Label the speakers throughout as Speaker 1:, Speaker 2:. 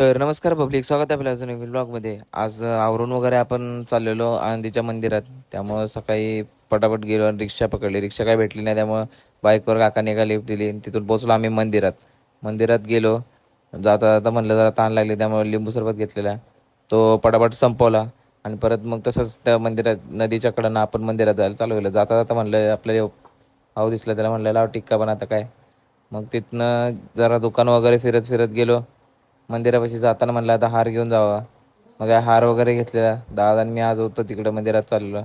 Speaker 1: तर नमस्कार पब्लिक, स्वागत आहे आपल्या अजून एक ब्लॉगमध्ये. आज आवरून वगैरे आपण चाललेलो आनंदीच्या मंदिरात. त्यामुळं सकाळी पटापट गेलो आणि रिक्षा पकडली. रिक्षा काय भेटली नाही, त्यामुळं बाईकवर काकाने एका लिफ्ट दिली आणि तिथून पोचलो आम्ही मंदिरात. मंदिरात गेलो. जाता जाता म्हणलं जरा ताण लागली, त्यामुळे लिंबू सरबत घेतलेला तो पटापट संपवला आणि परत मग तसंच त्या मंदिरात नदीच्या कडेनं आपण मंदिरात जायला चालू केलं. जाता जाता म्हणलं आपल्याला भाऊ दिसला, त्याला म्हणलं लाव टिक्का, पण आता काय. मग तिथनं जरा दुकान वगैरे फिरत फिरत गेलो. मंदिरापाशी जाताना म्हणलं आता हार घेऊन जावा. मग काय हार वगैरे घेतलेला. दादा आणि मी आज होतो तिकडं मंदिरात चाललो.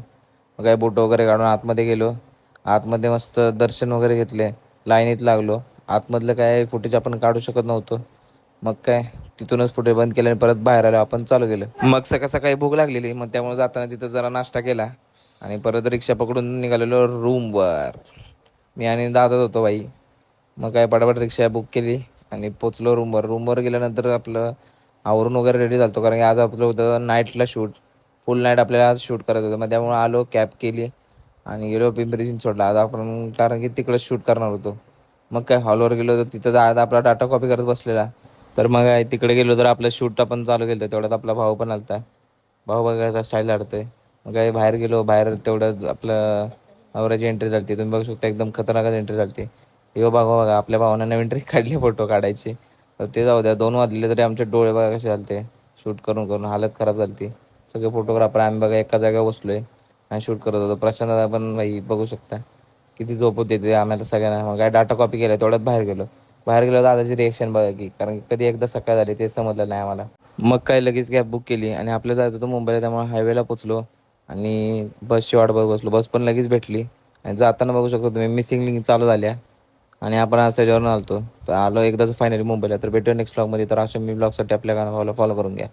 Speaker 1: मग काय बोट वगैरे काढून आतमध्ये गेलो. आतमध्ये मस्त दर्शन वगैरे घेतले. लाईनीत लागलो. आतमधलं काय फुटेज आपण काढू शकत नव्हतो. मग काय तिथूनच फुटेज बंद केले आणि परत बाहेर आलो, आपण चालू केलं. मग सकाळ सकाळी भूक लागलेली, मग त्यामुळे जाताना तिथं जरा नाश्ता केला आणि परत रिक्षा पकडून निघालेलो रूमवर. मी आणि दादाच होतो बाई. मग काय पटापट रिक्षा बुक केली आणि पोचलो रूमवर. रूमवर गेल्यानंतर आपलं आवरून वगैरे रेडी झालतो, कारण की आज आपलं होतं नाईटला शूट. फुल नाईट आपल्याला आज शूट करायचं होतं. मग त्यामुळे आलो, कॅब केली आणि गेलो पिंपरी चिंचवडला. आज आपण कारण की तिकडं शूट करणार होतो. मग काय हॉलवर गेलो तर तिथं दादा आपला डाटा कॉपी करत बसलेला. तर मग काय तिकडे गेलो तर आपलं शूट आपण चालू केलं. तेवढ्यात आपला भाऊ पण आलता. भाऊ बघायचा स्टाईल काढतोय. मग काय बाहेर गेलो. बाहेर तेवढं आपलं नवऱ्याची एंट्री झाली. तुम्ही बघू शकता, एकदम खतरनाकच एंट्री झाली. यो बघा बघा, आपल्या भावानं नवीन ट्रिक काढली फोटो काढायची. तर ते जाऊ द्या, 2 वाजले तरी आमचे डोळे बघा कसे झालते. शूट करून करून हालत खराब झाली. सगळे फोटोग्राफर आम्ही बघा एका जागेवर बसलोय आणि शूट करत होतो. प्रशांत दादा पण भाई बघू शकता किती झोप होते ते आम्हाला सगळ्यांना. मग काय डाटा कॉपी केला, तेवढ्यात बाहेर गेलो. बाहेर गेलो, दादाची रिएक्शन बघा की, कारण कधी एकदा सकाळ झाली ते समजलं नाही आम्हाला. मग काय लगेच कॅब बुक केली आणि आपल्याला जायचं होतं मुंबईला, त्यामुळे हायवेला पोचलो आणि बसची वाट बघत बसलो. बस पण लगेच भेटली आणि जाताना बघू शकतो तुम्ही मिसिंग लिंक चालू झाल्या आणि आपण आज त्याच्यावरून आलतो. तर आलो एकदाच फायनली मुंबईला. तर भेटूया नेक्स्ट ब्लॉगमध्ये. तर अशा मी ब्लॉगसाठी आपल्या गाणं फॉलो करून घ्या.